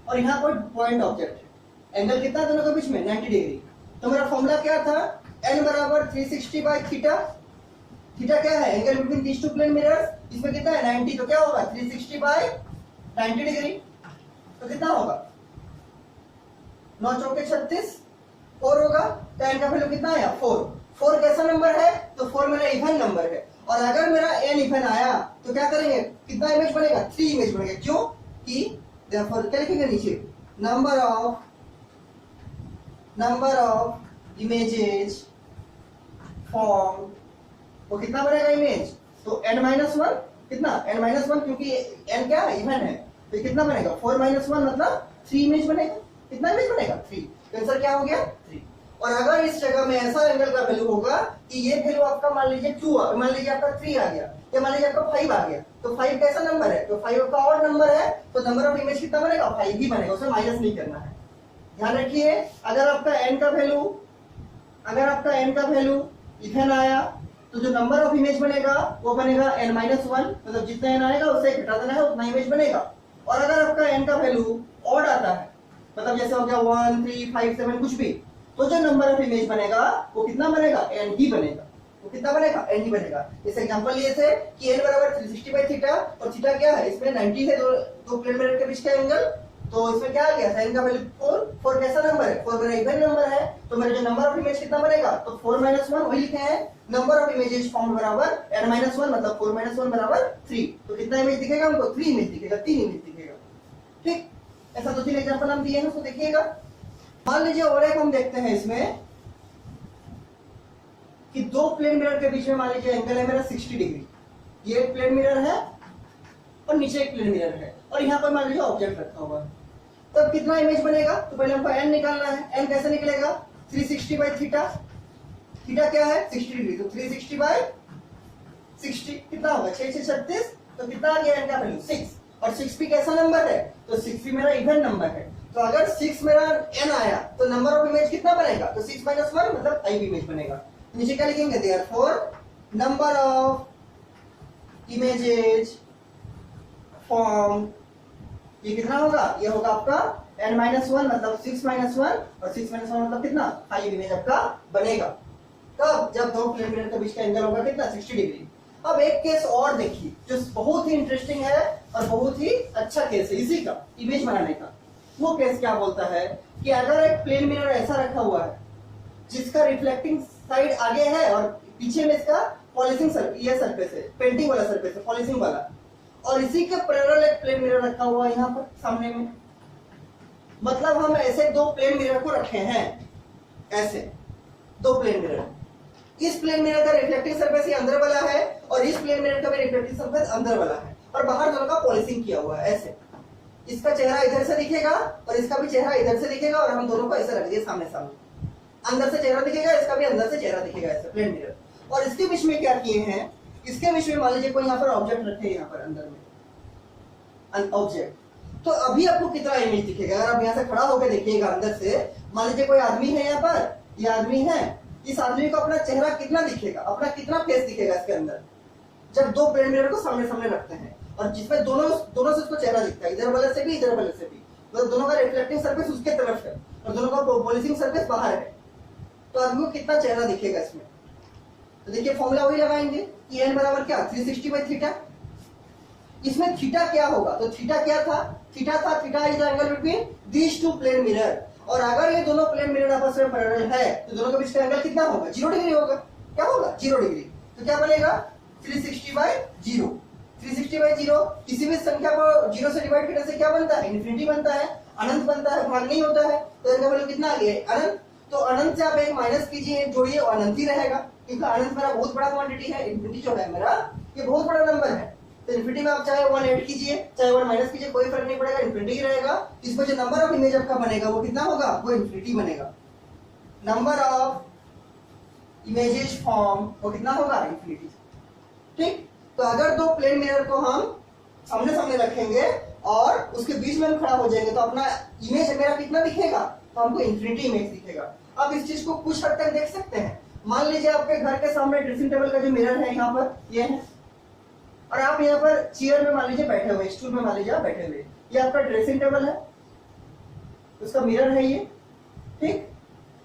और यहाँ कोई पॉइंट ऑब्जेक्ट है, एंगल कितना दोनों के बीच में? 90 डिग्री। तो मेरा फॉर्मूला क्या था? n बराबर 360 बाय थीटा। थीटा क्या है? Angle between these two plane mirrors, इसमें कितना है? 90, तो क्या होगा? 360 बाय 90 डिग्री, तो कितना होगा? 9 चौके 36, 4 होगा, तो n का वैल्यू कितना आया? 4। 4 कैसा नंबर है? तो 4 मेरा इवन नंबर है, और अगर मेरा n इवन आया तो क्या करेंगे? कितना इमेज बनेगा? 3 इमेज बनेगा। क्यों? कि देयरफॉर क्या लिखेंगे नीचे? नंबर ऑफ इमेजेस फॉर्म, वो कितना बनेगा इमेज? तो n-1 कितना? n-1, क्योंकि n क्या है? इवन है, तो ये कितना बनेगा? 4 - 1 मतलब 3 इमेज बनेगा। कितना इमेज बनेगा? 3। तो आंसर क्या हो गया? 3। और अगर इस जगह में ऐसा एंगल का वैल्यू होगा कि ये वैल्यू आपका मान लीजिए 2, मान लीजिए आपका 3 आ गया, या मान लीजिए आपका 5 आ गया, तो 5 कैसा नंबर है? तो 5 आपका ऑड नंबर है, तो नंबर ऑफ इमेज कितना बनेगा? 5 ही बनेगा, उसे माइनस नहीं करना है। ध्यान रखिए, अगर आपका n का वैल्यू इवन आया, तो जो नंबर ऑफ इमेज बनेगा वो बनेगा n-1, मतलब जितना n आएगा उससे घटा देना है, उतना इमेज बनेगा। और अगर आपका n का वैल्यू ऑड आता है, मतलब जैसे हो गया 1, 3, 5, 7 कुछ भी, तो जो नंबर ऑफ इमेज बनेगा वो कितना बनेगा? n ही बनेगा। वो कितना बनेगा? n ही बनेगा। जैसे एग्जांपल लिए थे कि n बराबर 360 बाय थीटा, और थीटा क्या है? इसमें 90 है, दो प्लेन मिरर के बीच का एंगल, तो इसमें क्या आ गया, साइन का वैल्यू 4, 4 कैसा नंबर है, 4 मेरा इवन नंबर है, तो मेरा जो नंबर ऑफ इमेज कितना बनेगा, तो 4 - 1 वही लिखे हैं, नंबर ऑफ इमेजेस फॉर्म बराबर n - 1 मतलब 4 - 1 बराबर 3, तो कितना इमेज दिखेगा हमको, 3 इमेज दिखेगा, 3 इमेज दिखेगा। ठीक, ऐसा तो 3 एग्जांपल हम दिए हैं, उसको देखिएगा। मान लीजिए और एक हम देखते हैं इसमें कि दो प्लेन मिरर के बीच में मान लीजिए एंगल है मेरा 60 डिग्री, ये एक प्लेन मिरर है और नीचे एक प्लेन मिरर है, और यहाँ पर मान लीजिए ऑब्जेक्ट रखा हुआ है, तब कितना इमेज बनेगा, तो पहले हमको n निकालना है। n कैसे निकलेगा, 360 बाई थीटा, थीटा क्या है 60 डिग्री, तो 360 बाई 60 कितना होगा, 6 से 36, तो कितना आ गया n का वैल्यू 6, और 6 भी कैसा नंबर है, तो 6 भी मेरा इवन नंबर है, तो अगर 6 मेरा n आया तो नंबर ऑफ इमेज कितना बनेगा, तो 6 - 1 मतलब 5 इमेज बनेगा। नीचे क्या लिखेंगे, therefore number of images form, ये कितना होगा, ये होगा आपका n - 1 मतलब 6 - 1, और 6 - 1 मतलब कितना 5 इमेज आपका बनेगा। तब जब दो प्लेन मिरर के बीच का एंगल होगा कितना 60 डिग्री। अब एक केस और देखिए जो बहुत ही इंटरेस्टिंग है और बहुत ही अच्छा केस है इसी का इमेज बनाने का। वो केस क्या बोलता है कि अगर एक प्लेन मिरर ऐसा रखा हुआ है जिसका रिफ्लेक्टिंग साइड आगे है और पीछे में इसका पॉलिशिंग सरफेस है, पेंटिंग वाला सरफेस है, पॉलिशिंग वाला, और इसी के पैरेलल एक प्लेन मिरर रखा हुआ है यहाँ पर सामने में, मतलब हम ऐसे दो प्लेन मिरर को रखे हैं, ऐसे दो प्लेन मिरर, इस प्लेन मिरर का रिफ्लेक्टिंग सरफेस ये अंदर वाला है और इस प्लेन मिरर का भी रिफ्लेक्टिंग सरफेस अंदर वाला है, और बाहर दोनों का पॉलिशिंग किया हुआ है ऐसे, इसका चेहरा इधर से दिखेगा और इसका भी चेहरा इधर से दिखेगा, और हम दोनों को ऐसे रख दिए सामने सामने, अंदर से चेहरा दिखेगा, इसका भी अंदर से चेहरा दिखेगा ऐसे प्लेन मिरर। और इसके बीच में क्या किए हैं, इसके बीच में मान लीजिए कोई यहाँ पर ऑब्जेक्ट रखे, यहाँ पर अंदर में ऑब्जेक्ट, तो अभी आपको कितना इमेज दिखेगा, अगर आप यहाँ से खड़ा होकर देखिएगा अंदर से, मान लीजिए कोई आदमी है यहाँ पर, ये आदमी है, इस आदमी को अपना चेहरा कितना दिखेगा, अपना कितना फेस दिखेगा इसके अंदर, जब दो प्लेन मिरर को सामने सामने रखते हैं और जिसमें दोनों से उसको चेहरा दिखता है, इधर वाले से भी इधर वाले से भी, मतलब दोनों का रिफ्लेक्टिंग सरफेस उसके तरफ है और दोनों का पॉलिशिंग सरफेस बाहर है, तो आदमी को कितना चेहरा दिखेगा इसमें। तो देखिए फॉर्मूला वही लगाएंगे कि n बराबर क्या 360 बाई थीटा। इसमें थीटा क्या होगा, तो थीटा क्या था, theta is the angle between these two plane mirror, और अगर ये दोनों प्लेन मिरर आपस में पैरेलल है तो दोनों के बीच का एंगल कितना होगा, 0 डिग्री होगा। क्या होगा 0 डिग्री, तो क्या बनेगा 360 बाई 0। 360 बाई 0 किसी भी संख्या को 0 से डिवाइड करने से क्या बनता है, इन्फिनिटी बनता है, अनंत बनता है, भाग नहीं होता है, तो इनका वैल्यू कितना आ गया अनंत। तो अनंत से आप एक माइनस कीजिए, एक जोड़िए, अनंत ही रहेगा, क्योंकि अनंत मेरा बहुत बड़ा क्वांटिटी है, इन्फिनिटी जो है मेरा ये बहुत बड़ा नंबर है, तो इन्फिनिटी में आप चाहे 1 ऐड कीजिए चाहे 1 माइनस कीजिए, कोई फर्क नहीं पड़ेगा, इन्फिनिटी ही रहेगा। इसमें जो नंबर ऑफ इमेज आपका बनेगा वो कितना होगा, वो इन्फिनिटी बनेगा, नंबर ऑफ इमेजेस फॉर्म वो कितना होगा, इन्फिनिटी। ठीक, तो अगर दो प्लेन मिरर को हम सामने सामने रखेंगे और उसके बीच में हम खड़ा हो जाएंगे तो अपना इमेज मेरा कितना दिखेगा, तो हमको इन्फिनिटी इमेज दिखेगा। अब इस चीज को कुछ हद तक देख सकते हैं, मान लीजिए आपके घर के सामने ड्रेसिंग टेबल का जो मिरर है यहाँ पर ये है, और आप यहाँ पर चेयर में मान लीजिए बैठे हुए, स्टूल में मान लीजिए आप बैठे हुए, ये आपका ड्रेसिंग टेबल है, उसका मिरर है ये, ठीक,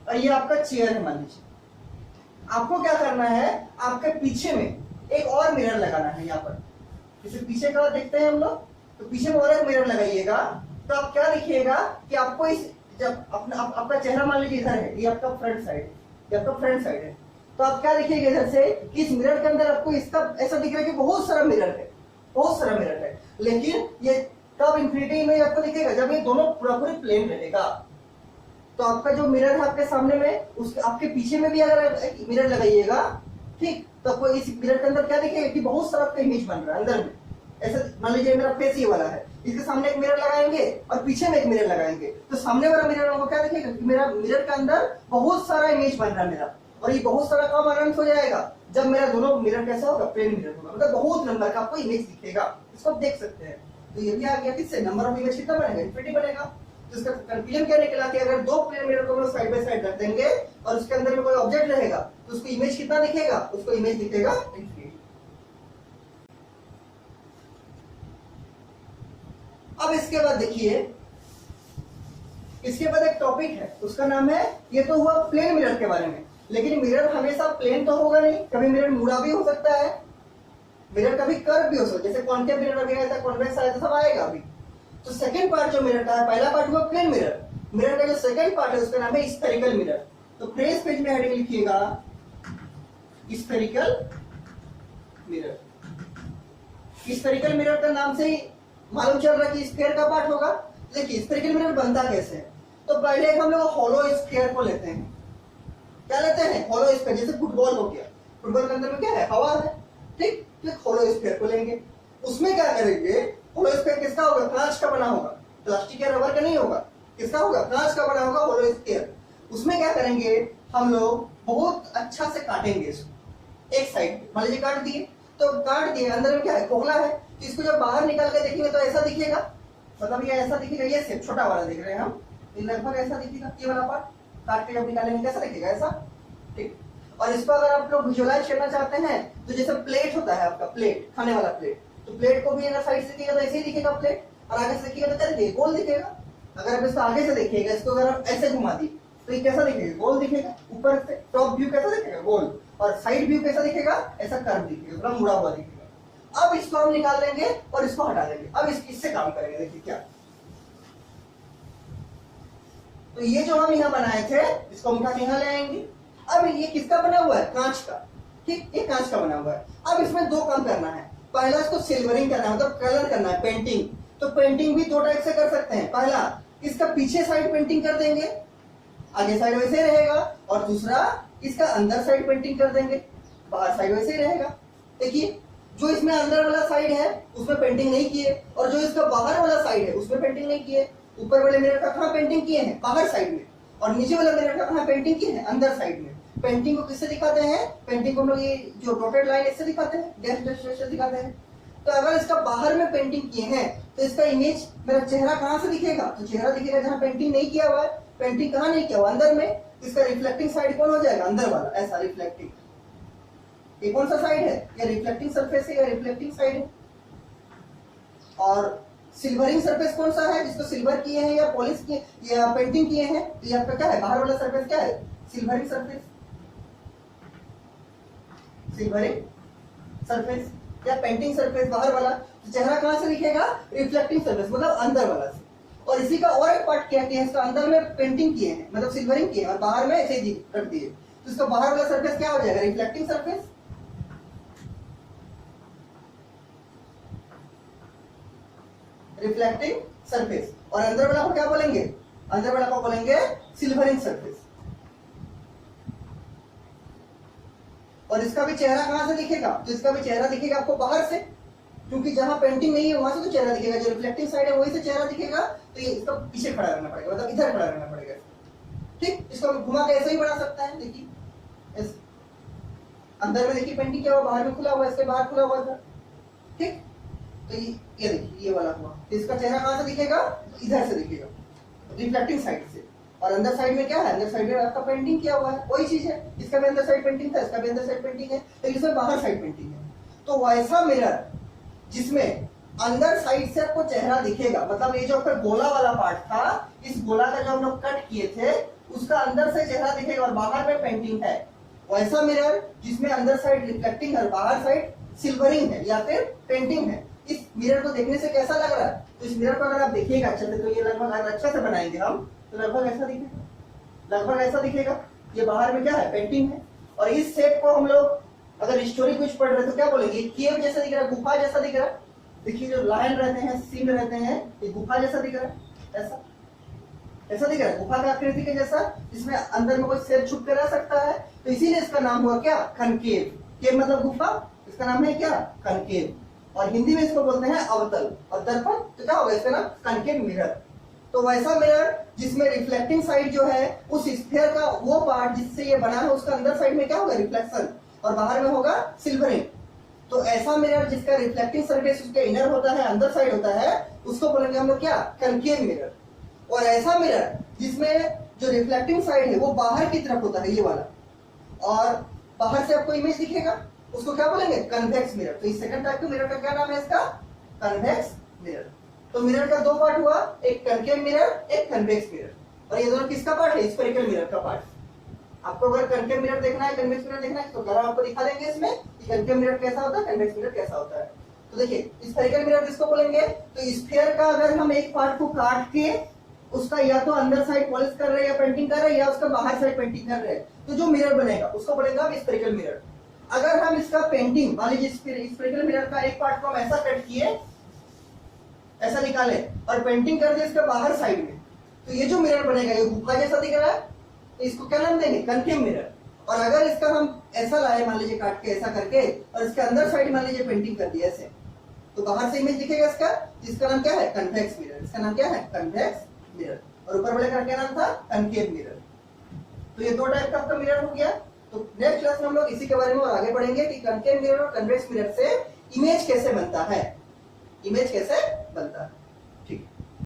और ये आपका चेयर है मान लीजिए। आपको क्या करना है, आपके पीछे में एक और मिरर लगाना है यहाँ पर, जैसे पीछे का देखते हैं हम लोग, तो पीछे में और एक मिरर लगाइएगा, तो आप क्या देखिएगा कि आपको इस जब अपना आपका चेहरा मान लीजिए इधर है, ये आपका फ्रंट साइड, ये आपका फ्रंट साइड है, तो आप क्या देखिएगा इधर से कि इस मिरर के अंदर आपको इसका ऐसा दिख रहा है कि बहुत सारा मिरर है, बहुत सारा मिरर है, लेकिन ये कब इन्फिनिटी में आपको दिखेगा, जब ये दोनों पूरा पूरी प्लेन रहेगा। तो आपका जो मिरर है आपके सामने में, उसके आपके पीछे में भी अगर मिरर लगाइएगा, ठीक, तो आपको इस मिरर के अंदर क्या दिखेगा कि बहुत सारा आपका इमेज बन रहा है अंदर में। ऐसे मान लीजिए मेरा फेस ये वाला है, इसके सामने एक मिरर लगाएंगे और पीछे में एक मिरर लगाएंगे, तो सामने वाला मिरर हमको क्या दिखेगा कि मेरा मिरर के अंदर बहुत सारा इमेज बन रहा है मेरा, और ये बहुत सारा कब अनंत हो जाएगा, जब मेरा दोनों मिरर कैसा होगा, प्लेन मिरर होगा, मतलब बहुत नंबर का आपको इमेज दिखेगा, इसको आप देख सकते हैं। तो ये भी आ गया किससे, नंबर ऑफ इमेज कितना बनेगा, इन्फिनिटी बनेगा। तो इसका कंक्लूजन क्या निकला कि अगर दो प्लेन मिरर को हम साइड बाय साइड रख देंगे और उसके अंदर में कोई ऑब्जेक्ट रहेगा तो उसको इमेज कितना दिखेगा, उसको इमेज दिखेगा इन्फिनिटी। अब इसके बाद देखिए, इसके बाद एक टॉपिक है, उसका नाम है, ये तो हुआ प्लेन मिरर के बारे में, लेकिन मिरर हमेशा प्लेन तो होगा नहीं, कभी मिरर मुड़ा भी हो सकता है, मिरर कभी कर्व भी हो सकता है, जैसे कॉन्केव मिरर वगैरह था, कॉन्वेक्स आया था, सब आएगा अभी। तो सेकंड पार्ट जो मिरर का है, पहला पार्ट हुआ प्लेन मिरर, मिरर का जो सेकंड पार्ट है उसका नाम है स्फेरिकल मिरर। तो प्रेस पेज में हेडिंग लिखिएगा स्फेरिकल मिरर। स्फेरिकल मिरर का नाम से ही मालूम चल रहा है कि स्फेयर का पार्ट होगा। देखिए स्फेरिकल मिरर बनता कैसे है, तो पहले हम लोग हॉलो स्फेयर को लेते हैं। क्या लेते हैं? Hollow sphere. जैसे फुटबॉल हो गया, फुटबॉल के अंदर में क्या है? हवा है, ठीक। तो एक हॉलो स्फेयर को लेंगे, उसमें क्या करेंगे? हॉलो स्फेयर किसका होगा? कांच का बना होगा, प्लास्टिक या रबर का नहीं होगा। किसका होगा? कांच का बना होगा हॉलो स्फेयर। उसमें क्या करेंगे हम लोग? बहुत अच्छा से काटेंगे इसको एक साइड। मान लीजिए काट दिए, तो काट दिए, अंदर में क्या है? खोखला है। तो इसको जब बाहर निकाल के देखेंगे तो ऐसा दिखेगा, मतलब ये ऐसा दिखेगा। ये सिर्फ छोटा वाला देख रहे हैं हम, ये लगभग ऐसा दिखेगा। ये वाला पार्ट काट के जब निकालेंगे कैसा दिखेगा? ऐसा, ठीक। और इसको अगर आप लोग विजुअलाइज करना चाहते हैं तो जैसे प्लेट होता है आपका, प्लेट, खाने वाला प्लेट, तो प्लेट को भी अगर साइड से देखिएगा तो ऐसे ही दिखेगा प्लेट, और आगे से देखिएगा तो क्या दिखेगा? गोल दिखेगा। अगर आप इसको आगे से देखिएगा, इसको अगर आप ऐसे घुमा दी तो ये कैसा दिखेगा? गोल दिखेगा। ऊपर से टॉप व्यू कैसा दिखेगा? गोल। और साइड व्यू कैसा दिखेगा? ऐसा कर्व दिखेगा, थोड़ा मुड़ा हुआ दिखेगा। अब इसको हम निकाल लेंगे और इसको हटा देंगे। अब इससे काम करेंगे। देखिए क्या, तो ये जो हम यहाँ बनाए थे इसको हम उठा के यहाँ ले आएंगे। अब ये किसका बना हुआ है? कांच का, ठीक। ये कांच का बना हुआ है। अब इसमें दो काम करना है। पहला इसको सिल्वरिंग करना है, मतलब कलर करना है, पेंटिंग। तो पेंटिंग भी दो टाइप से कर सकते हैं। पहला, इसका पीछे साइड पेंटिंग कर देंगे, आगे साइड वैसे रहेगा। और दूसरा, इसका अंदर साइड पेंटिंग कर देंगे, बाहर साइड वैसे ही रहेगा। देखिए जो इसमें अंदर वाला साइड है उसमें पेंटिंग नहीं किए, और जो इसका बाहर वाला साइड है उसमें पेंटिंग नहीं किए। ऊपर वाले मिरर का कहाँ पेंटिंग किए हैं? बाहर साइड में। और नीचे वाला मिरर का कहाँ पेंटिंग किए हैं? अंदर साइड में। पेंटिंग को किससे दिखाते हैं? पेंटिंग को हम लोग ये जो डॉटेड लाइन इससे दिखाते हैं, डैश डैश से दिखाते हैं। तो अगर इसका बाहर में पेंटिंग किए हैं तो इसका इमेज, मेरा चेहरा कहाँ से दिखेगा? तो चेहरा दिखेगा जहाँ पेंटिंग नहीं किया हुआ है। पेंटिंग कहाँ नहीं किया हुआ? अंदर में। इसका रिफ्लेक्टिंग साइड कौन हो जाएगा? अंदर वाला, ऐसा रिफ्लेक्टिंग। ये कौन सा साइड है? ये रिफ्लेक्टिंग सरफेस है या रिफ्लेक्टिंग साइड है। और सिल्वरिंग सरफेस कौन सा है? जिसको सिल्वर किए हैं या पॉलिश किए या पेंटिंग किए हैं, तो ये आपका क्या है? बाहर वाला सरफेस क्या है? Silvering surface. सिल्वरिंग सरफेस या पेंटिंग सरफेस बाहर वाला। तो चेहरा कहां से दिखेगा? रिफ्लेक्टिंग सरफेस, मतलब अंदर वाला से। और इसी का और एक पार्ट क्या है? इसका अंदर में पेंटिंग किए हैं, मतलब सिल्वरिंग किए हैं, और बाहर में ऐसे ही कर दिए। तो इसका बाहर वाला सरफेस क्या हो जाएगा? Reflecting surface. Reflecting surface. और अंदर वाला को क्या बोलेंगे? अंदर वाला को बोलेंगे सिल्वरिंग सरफेस। और इसका भी चेहरा कहां से दिखेगा? तो इसका भी चेहरा दिखेगा आपको बाहर से, क्योंकि जहां पेंटिंग नहीं है वहां से तो चेहरा दिखेगा। जो रिफ्लेक्टिंग साइड है वही से चेहरा दिखेगा। तो ये इसका पीछे खड़ा रहना पड़ेगा, मतलब इधर खड़ा रहना पड़ेगा, ठीक। इसको घुमा के ऐसे ही बना सकता है। देखिए अंदर में देखिए पेंटिंग क्या हुआ? बाहर में खुला हुआ, इसके बाहर खुला हुआ था, ठीक। तो ये देखिए ये वाला हुआ। तो इसका चेहरा कहां से दिखेगा? इधर से दिखेगा, रिफ्लेक्टिंग साइड से। और अंदर साइड में क्या है? अंदर साइड में आपका पेंटिंग किया हुआ है, वही चीज है। इसका भी अंदर साइड पेंटिंग था, इसका भी अंदर साइड पेंटिंग है, लेकिन इसमें बाहर साइड पेंटिंग है। तो वैसा मिरर जिसमें अंदर साइड से आपको चेहरा दिखेगा, मतलब ये जो आपका गोला वाला पार्ट था, इस गोला का जो हम लोग कट किए थे उसका अंदर से चेहरा दिखेगा और बाहर में पेंटिंग है। वैसा मिरर जिसमें अंदर साइड रिफ्लेक्टिंग और बाहर साइड सिल्वरिंग है या फिर पेंटिंग है। इस मिरर को देखने से कैसा लग रहा है? तो इस मिरर को अगर आप देखिएगा अच्छे से, तो ये लगभग अगर अच्छे से बनाएंगे हम तो लगभग ऐसा दिखेगा, लगभग ऐसा दिखेगा। ये बाहर में क्या है? पेंटिंग है। और इस शेप को हम लोग अगर स्टोरी कुछ पढ़ रहे हैं तो क्या बोलेंगे? केव जैसा दिख रहा है, गुफा जैसा दिख रहा है। देखिए जो लाइन रहते हैं, सीन रहते हैं, ये गुफा जैसा दिख रहा है, ऐसा ऐसा दिख रहा है, गुफा का आकृति के जैसा, जिसमें अंदर में कोई शेर छुप के रह सकता है। तो इसीलिए इसका नाम हुआ क्या? कनकेव। केव मतलब गुफा, इसका नाम है क्या? कनकेव। और हिंदी में इसको बोलते हैं अवतल। और दर्पण, तो क्या होगा इसका नाम? Concave mirror. तो वैसा मिरर जिसमें रिफ्लेक्टिंग साइड जो है उस स्फीयर का वो पार्ट जिससे ये बना है उसका अंदर साइड में क्या होगा? रिफ्लेक्शन, और बाहर में होगा सिल्वरिंग। तो ऐसा मिरर जिसका रिफ्लेक्टिंग सरफेस उसके इनर होता है, अंदर साइड होता है, उसको बोलेंगे हम लोग क्या? Concave mirror. और ऐसा मिरर जिसमें जो रिफ्लेक्टिंग साइड है वो बाहर की तरफ होता है, ये वाला, और बाहर से आपको इमेज दिखेगा, उसको क्या बोलेंगे? Convex mirror. तो इस सेकंड टाइप के मिरर का क्या नाम है? इसका कन्वेक्स मिरर। तो मिरर का दो पार्ट हुआ, एक कनकेव मिरर, एक कन्वेक्स मिरर। और ये दोनों किसका पार्ट है? स्फेरिकल मिरर का पार्ट। आपको अगर कनकेव मिरर देखना है, कन्वेक्स मिरर देखना है, तो जरा आपको दिखा देंगे इसमें कि कनकेव मिरर कैसा होता है, कन्वेक्स मिरर कैसा होता है। तो देखिए स्फेरिकल मिरर किसको बोलेंगे, तो स्फीयर का अगर हम एक पार्ट को काट के उसका या तो अंदर साइड पॉलिश कर रहे हैं या पेंटिंग कर रहे हैं या उसका बाहर साइड पेंटिंग कर रहे हैं, तो जो मिरर बनेगा उसको बोलेंगे स्फेरिकल मिरर। अगर हम इसका पेंटिंग मान लीजिए स्फेरिकल मिरर का एक पार्ट को हम ऐसा कट किए, ऐसा निकाले और पेंटिंग कर दिए इसके बाहर साइड में, तो ये जो मिरर बनेगा ये गुफा जैसा दिख रहा है, तो इसको क्या नाम देंगे, कनकेव मिरर। और अगर इसका हम ऐसा लाए मान लीजिए काट के ऐसा करके और इसके अंदर साइड मान लीजिए पेंटिंग कर दिया ऐसे, तो बाहर से इमेज दिखेगा इसका, इसका नाम क्या है, कन्वेक्स मिरर। इसका नाम क्या है, कन्वेक्स मिरर। और ऊपर वाले का क्या नाम था, कनकेव मिरर। तो ये दो टाइप का आपका मिरर हो गया। तो नेक्स्ट क्लास में हम लोग इसी के बारे में और आगे बढ़ेंगे कि कनकेव मिरर और कन्वेक्स मिरर से इमेज कैसे बनता है, इमेज कैसे बनता है।